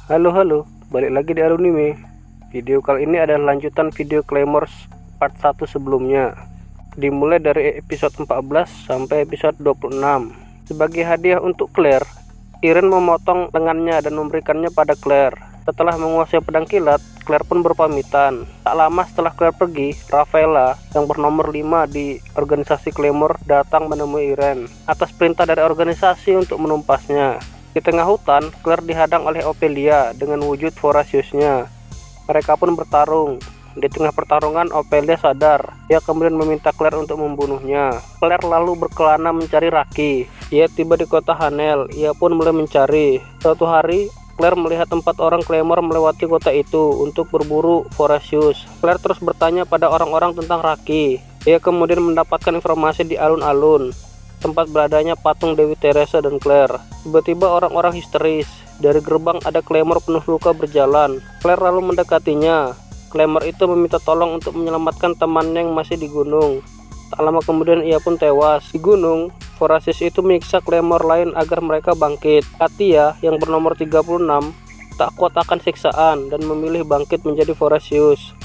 Halo, balik lagi di Arunime. Video kali ini adalah lanjutan video Claymore part 1 sebelumnya. Dimulai dari episode 14 sampai episode 26. Sebagai hadiah untuk Claire, Irene memotong lengannya dan memberikannya pada Claire. Setelah menguasai pedang kilat, Claire pun berpamitan. Tak lama setelah Claire pergi, Rafaela yang bernomor 5 di organisasi Claymore datang menemui Irene atas perintah dari organisasi untuk menumpasnya. Di tengah hutan, Claire dihadang oleh Ophelia dengan wujud Vorasiusnya. Mereka pun bertarung. Di tengah pertarungan, Ophelia sadar. Ia kemudian meminta Claire untuk membunuhnya. Claire lalu berkelana mencari Raki. Ia tiba di kota Hanel. Ia pun mulai mencari. Suatu hari, Claire melihat 4 orang Claymore melewati kota itu untuk berburu Vorasius. Claire terus bertanya pada orang-orang tentang Raki. Ia kemudian mendapatkan informasi di alun-alun, tempat beradanya patung Dewi Teresa dan Claire. Tiba-tiba orang-orang histeris. Dari gerbang ada Claymore penuh luka berjalan. Claire lalu mendekatinya. Claymore itu meminta tolong untuk menyelamatkan temannya yang masih di gunung. Tak lama kemudian ia pun tewas. Di gunung, Vorasius itu menyiksa Claymore lain agar mereka bangkit. Katia yang bernomor 36 tak kuat akan siksaan dan memilih bangkit menjadi Vorasius.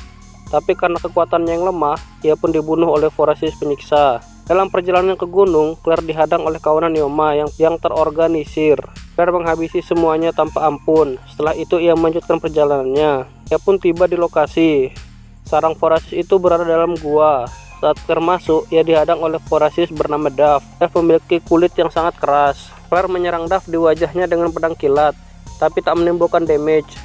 Tapi karena kekuatannya yang lemah, ia pun dibunuh oleh Vorasius penyiksa. Dalam perjalanan ke gunung, Claire dihadang oleh kawanan Yoma yang terorganisir. Claire menghabisi semuanya tanpa ampun. Setelah itu ia melanjutkan perjalanannya. Ia pun tiba di lokasi. Sarang Vorasius itu berada dalam gua. Saat Claire masuk, ia dihadang oleh Vorasius bernama Duff. Duff memiliki kulit yang sangat keras. Claire menyerang Duff di wajahnya dengan pedang kilat, tapi tak menimbulkan damage.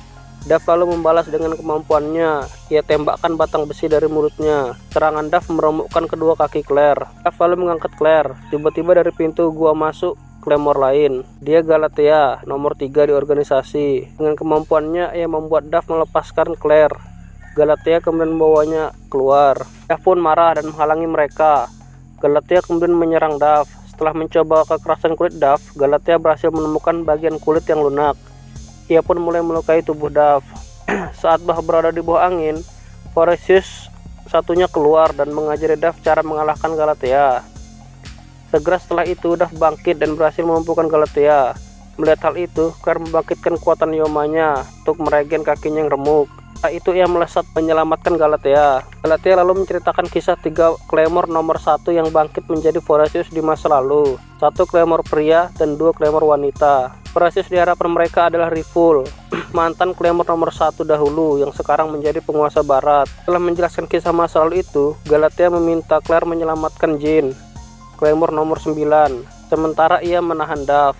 Duff lalu membalas dengan kemampuannya. Ia tembakkan batang besi dari mulutnya. Serangan Duff meremukkan kedua kaki Claire. Duff lalu mengangkat Claire. Tiba-tiba dari pintu gua masuk Claymore lain. Dia Galatea, nomor 3 di organisasi. Dengan kemampuannya, ia membuat Duff melepaskan Claire. Galatea kemudian membawanya keluar. Duff pun marah dan menghalangi mereka. Galatea kemudian menyerang Duff. Setelah mencoba kekerasan kulit Duff, Galatea berhasil menemukan bagian kulit yang lunak. Ia pun mulai melukai tubuh Duff. Saat Duff berada di bawah angin, Vorasius satunya keluar dan mengajari Duff cara mengalahkan Galatea. Segera setelah itu, Duff bangkit dan berhasil melumpuhkan Galatea. Melihat hal itu, Claire membangkitkan kekuatan Yomanya untuk meregen kakinya yang remuk. Setelah itu ia melesat menyelamatkan Galatea. Galatea lalu menceritakan kisah 3 Claymore nomor 1 yang bangkit menjadi Vorasius di masa lalu. 1 Claymore pria dan 2 Claymore wanita. Vorasius di hadapan mereka adalah Riful, mantan Claymore nomor 1 dahulu yang sekarang menjadi penguasa barat. Setelah menjelaskan kisah masa lalu itu, Galatea meminta Claire menyelamatkan Jean, Claymore nomor 9. Sementara ia menahan Duff.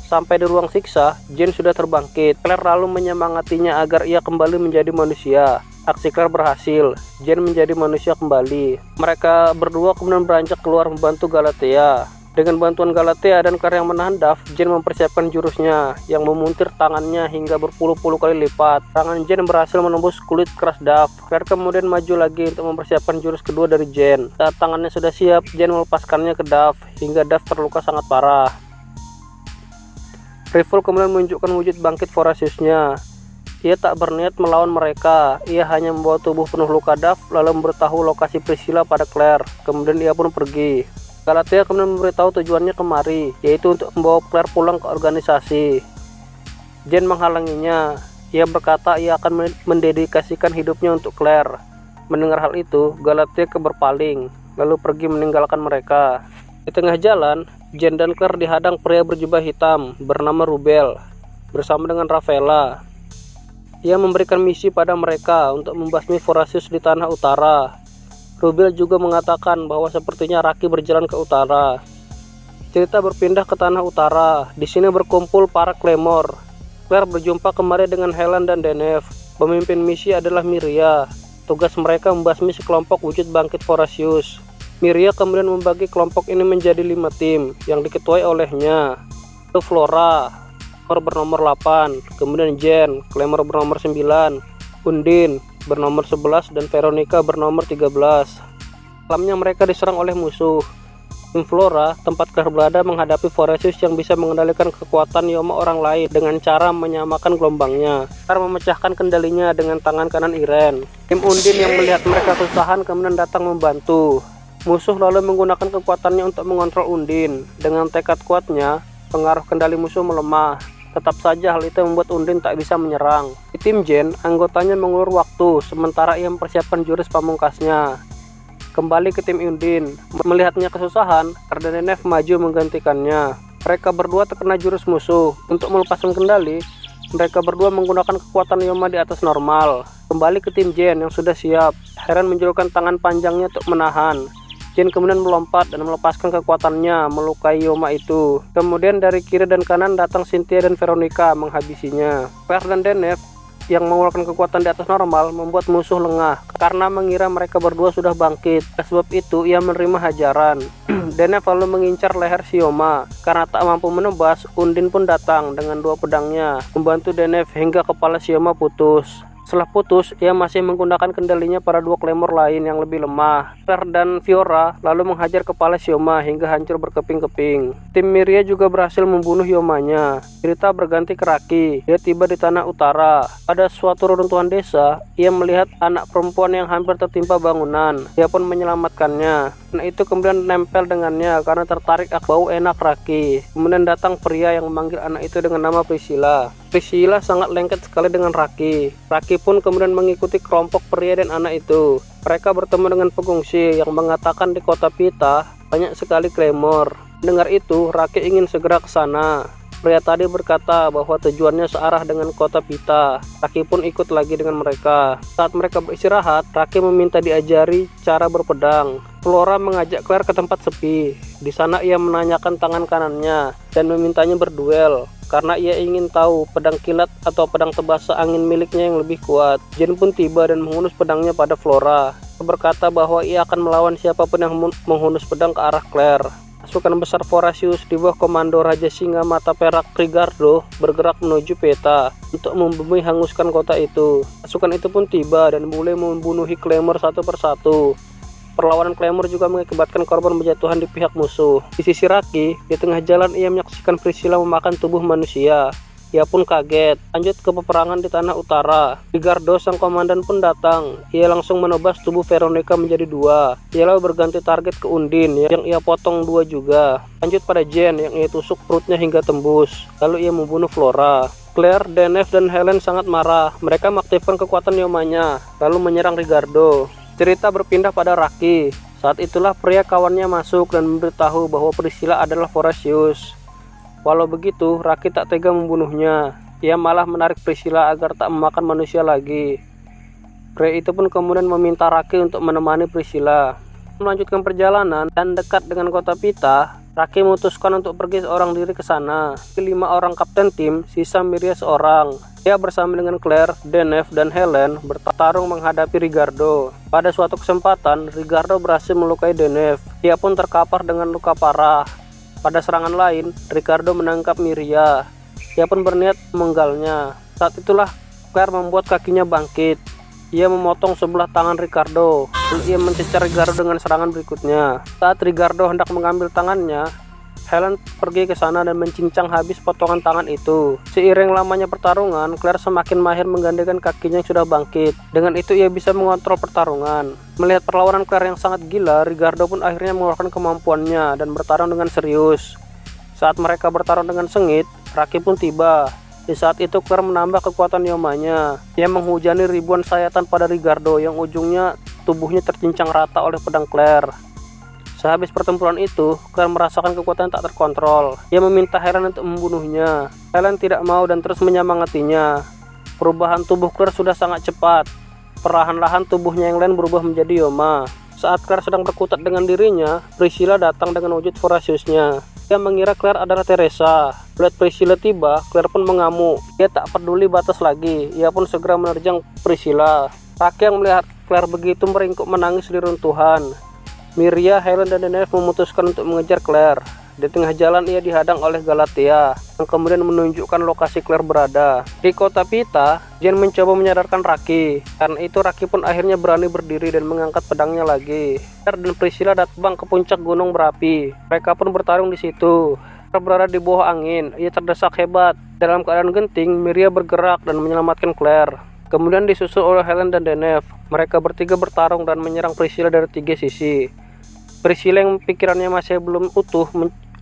Sampai di ruang siksa, Jean sudah terbangkit. Claire lalu menyemangatinya agar ia kembali menjadi manusia. Aksi Claire berhasil. Jean menjadi manusia kembali. Mereka berdua kemudian beranjak keluar membantu Galatea. Dengan bantuan Galatea dan Claire yang menahan Duff, Jean mempersiapkan jurusnya yang memuntir tangannya hingga berpuluh-puluh kali lipat. Tangan Jean berhasil menembus kulit keras Duff. Claire kemudian maju lagi untuk mempersiapkan jurus kedua dari Jean. Saat tangannya sudah siap, Jean melepaskannya ke Duff hingga Duff terluka sangat parah. Rifle kemudian menunjukkan wujud bangkit Vorasiusnya. Ia tak berniat melawan mereka. Ia hanya membawa tubuh penuh luka Duff lalu memberitahu lokasi Priscilla pada Claire. Kemudian ia pun pergi. Galatea kemudian memberitahu tujuannya kemari, yaitu untuk membawa Claire pulang ke organisasi. Jean menghalanginya. Ia berkata ia akan mendedikasikan hidupnya untuk Claire. Mendengar hal itu, Galatea berpaling, lalu pergi meninggalkan mereka. Di tengah jalan, Jean dan Claire dihadang pria berjubah hitam bernama Rubel bersama dengan Rafaela. Ia memberikan misi pada mereka untuk membasmi Vorasius di tanah utara. Rubel juga mengatakan bahwa sepertinya Raki berjalan ke utara. Cerita berpindah ke tanah utara. Di sini berkumpul para Claymore. Claire berjumpa kembali dengan Helen dan Deneve. Pemimpin misi adalah Miria. Tugas mereka membasmi sekelompok wujud bangkit Vorasius. Miria kemudian membagi kelompok ini menjadi 5 tim yang diketuai olehnya. Itu Flora, bernomor 8, kemudian Jen, Claymore bernomor 9, Undine bernomor 11, dan Veronica bernomor 13. Malamnya mereka diserang oleh musuh. Tim Flora, tempat Claire berada, menghadapi Vorasius yang bisa mengendalikan kekuatan Yoma orang lain dengan cara menyamakan gelombangnya. Claire memecahkan kendalinya dengan tangan kanan Irene. Tim Undine yang melihat mereka kesusahan kemudian datang membantu. Musuh lalu menggunakan kekuatannya untuk mengontrol Undine. Dengan tekad kuatnya, pengaruh kendali musuh melemah. Tetap saja hal itu membuat Undin tak bisa menyerang. Di tim Jen, anggotanya mengulur waktu sementara ia mempersiapkan jurus pamungkasnya. Kembali ke tim Undin, melihatnya kesusahan, Ardenef maju menggantikannya. Mereka berdua terkena jurus musuh. Untuk melepaskan kendali, mereka berdua menggunakan kekuatan Yoma di atas normal. Kembali ke tim Jen yang sudah siap. Helen menjulurkan tangan panjangnya untuk menahan. Jen kemudian melompat dan melepaskan kekuatannya melukai Yoma itu. Kemudian dari kiri dan kanan datang Cynthia dan Veronica menghabisinya. Claire dan Denef yang mengeluarkan kekuatan di atas normal membuat musuh lengah karena mengira mereka berdua sudah bangkit. Sebab itu ia menerima hajaran. Denef lalu mengincar leher si Yoma. Karena tak mampu menebas, Undin pun datang dengan dua pedangnya membantu Denef hingga kepala si Yoma putus. Setelah putus, ia masih menggunakan kendalinya pada dua Claymore lain yang lebih lemah. Claire dan Fiora lalu menghajar kepala Yoma hingga hancur berkeping-keping. Tim Miria juga berhasil membunuh Yomanya. Cerita berganti ke Raki. Dia tiba di tanah utara. Pada suatu reruntuhan desa, ia melihat anak perempuan yang hampir tertimpa bangunan. Dia pun menyelamatkannya. Anak itu kemudian nempel dengannya karena tertarik bau enak Raki. Kemudian datang pria yang memanggil anak itu dengan nama Priscilla. Priscilla sangat lengket sekali dengan Raki. Raki pun kemudian mengikuti kelompok pria dan anak itu. Mereka bertemu dengan pengungsi yang mengatakan di kota Pita banyak sekali Claymore. Dengar itu, Raki ingin segera ke sana. Pria tadi berkata bahwa tujuannya searah dengan kota Pita. Raki pun ikut lagi dengan mereka. Saat mereka beristirahat, Raki meminta diajari cara berpedang. Flora mengajak Claire ke tempat sepi. Di sana ia menanyakan tangan kanannya dan memintanya berduel karena ia ingin tahu pedang kilat atau pedang tebas angin miliknya yang lebih kuat. Jen pun tiba dan menghunus pedangnya pada Flora. Dia berkata bahwa ia akan melawan siapapun yang menghunus pedang ke arah Claire. Pasukan besar Vorasius di bawah komando Raja Singa Mata Perak Rigardo bergerak menuju Peta untuk membumi hanguskan kota itu. Pasukan itu pun tiba dan mulai membunuhi Claymore satu persatu. Perlawanan Claymore juga mengakibatkan korban berjatuhan di pihak musuh. Di sisi Raki, di tengah jalan ia menyaksikan Priscilla memakan tubuh manusia. Ia pun kaget. Lanjut ke peperangan di tanah utara. Rigardo sang komandan pun datang. Ia langsung menebas tubuh Veronica menjadi dua. Ia lalu berganti target ke Undin yang ia potong dua juga. Lanjut pada Jen yang ia tusuk perutnya hingga tembus. Lalu ia membunuh Flora. Claire, Denef, dan Helen sangat marah. Mereka mengaktifkan kekuatan Yomanya lalu menyerang Rigardo. Cerita berpindah pada Raki. Saat itulah pria kawannya masuk dan memberitahu bahwa Priscilla adalah Vorasius. Walau begitu, Raki tak tega membunuhnya. Ia malah menarik Priscilla agar tak memakan manusia lagi. Pria itu pun kemudian meminta Raki untuk menemani Priscilla. Melanjutkan perjalanan dan dekat dengan kota Pita, Raki memutuskan untuk pergi seorang diri ke sana. 5 orang kapten tim, sisa Miria seorang. Dia bersama dengan Claire, Denef, dan Helen bertarung menghadapi Rigardo. Pada suatu kesempatan, Rigardo berhasil melukai Denef. Dia pun terkapar dengan luka parah. Pada serangan lain, Rigardo menangkap Miria. Dia pun berniat memenggalnya. Saat itulah Claire membuat kakinya bangkit. Ia memotong sebelah tangan Rigardo. Lalu ia mencecar Rigardo dengan serangan berikutnya. Saat Rigardo hendak mengambil tangannya, Helen pergi ke sana dan mencincang habis potongan tangan itu. Seiring lamanya pertarungan, Claire semakin mahir menggandakan kakinya yang sudah bangkit. Dengan itu ia bisa mengontrol pertarungan. Melihat perlawanan Claire yang sangat gila, Rigardo pun akhirnya mengeluarkan kemampuannya dan bertarung dengan serius. Saat mereka bertarung dengan sengit, Raki pun tiba. Di saat itu Claire menambah kekuatan Yomanya. Ia menghujani ribuan sayatan pada Rigardo yang ujungnya tubuhnya tercincang rata oleh pedang Claire. Sehabis pertempuran itu, Claire merasakan kekuatan tak terkontrol. Ia meminta Helen untuk membunuhnya. Helen tidak mau dan terus menyemangatinya. Perubahan tubuh Claire sudah sangat cepat. Perlahan-lahan tubuhnya yang lain berubah menjadi Yoma. Saat Claire sedang berkutat dengan dirinya, Priscilla datang dengan wujud Vorasiusnya. Dia mengira Claire adalah Teresa. Melihat Priscilla tiba, Claire pun mengamuk. Dia tak peduli batas lagi. Ia pun segera menerjang Priscilla. Raki yang melihat Claire begitu meringkuk menangis di runtuhan. Miria, Helen, dan Denef memutuskan untuk mengejar Claire. Di tengah jalan ia dihadang oleh Galatea, yang kemudian menunjukkan lokasi Claire berada. Di kota Pita, Jen mencoba menyadarkan Raki. Karena itu Raki pun akhirnya berani berdiri dan mengangkat pedangnya lagi. Claire dan Priscilla datang ke puncak gunung berapi. Mereka pun bertarung di situ. Claire berada di bawah angin. Ia terdesak hebat. Dalam keadaan genting, Miria bergerak dan menyelamatkan Claire. Kemudian disusul oleh Helen dan Denef. Mereka bertiga bertarung dan menyerang Priscilla dari 3 sisi. Priscilla yang pikirannya masih belum utuh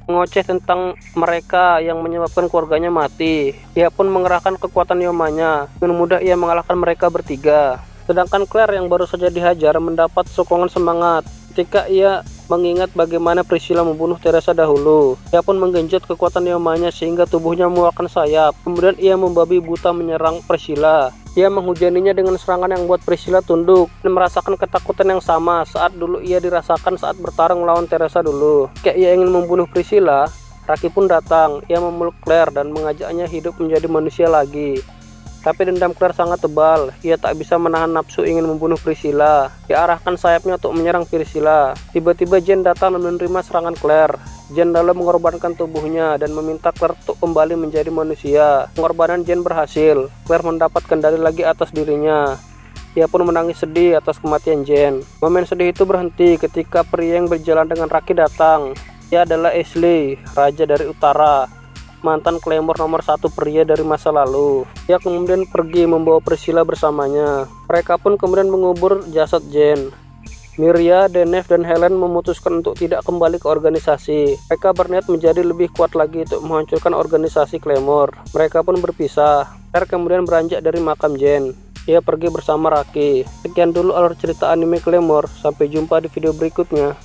mengoceh tentang mereka yang menyebabkan keluarganya mati. Ia pun mengerahkan kekuatan Yomanya. Dengan mudah ia mengalahkan mereka bertiga. Sedangkan Claire yang baru saja dihajar mendapat sokongan semangat ketika ia mengingat bagaimana Priscilla membunuh Teresa dahulu. Ia pun menggenjot kekuatan Yomanya sehingga tubuhnya mengeluarkan sayap. Kemudian ia membabi buta menyerang Priscilla. Ia menghujaninya dengan serangan yang membuat Priscilla tunduk dan merasakan ketakutan yang sama saat dulu ia dirasakan saat bertarung melawan Teresa dulu. Ketika ia ingin membunuh Priscilla, Raki pun datang. Ia memeluk Claire dan mengajaknya hidup menjadi manusia lagi. Tapi dendam Claire sangat tebal. Ia tak bisa menahan nafsu ingin membunuh Priscilla. Dia arahkan sayapnya untuk menyerang Priscilla. Tiba-tiba Jane datang dan menerima serangan Claire. Jane lalu mengorbankan tubuhnya dan meminta Claire untuk kembali menjadi manusia. Pengorbanan Jane berhasil. Claire mendapat kendali lagi atas dirinya. Ia pun menangis sedih atas kematian Jane. Momen sedih itu berhenti ketika pria yang berjalan dengan Raki datang. Ia adalah Ashley, raja dari utara, mantan Claymore nomor 1 pria dari masa lalu. Ia kemudian pergi membawa Priscilla bersamanya. Mereka pun kemudian mengubur jasad Jane. Miria, Deneve, dan Helen memutuskan untuk tidak kembali ke organisasi. Mereka berniat menjadi lebih kuat lagi untuk menghancurkan organisasi Claymore. Mereka pun berpisah. Claire kemudian beranjak dari makam Jane. Ia pergi bersama Raki. Sekian dulu alur cerita anime Claymore. Sampai jumpa di video berikutnya.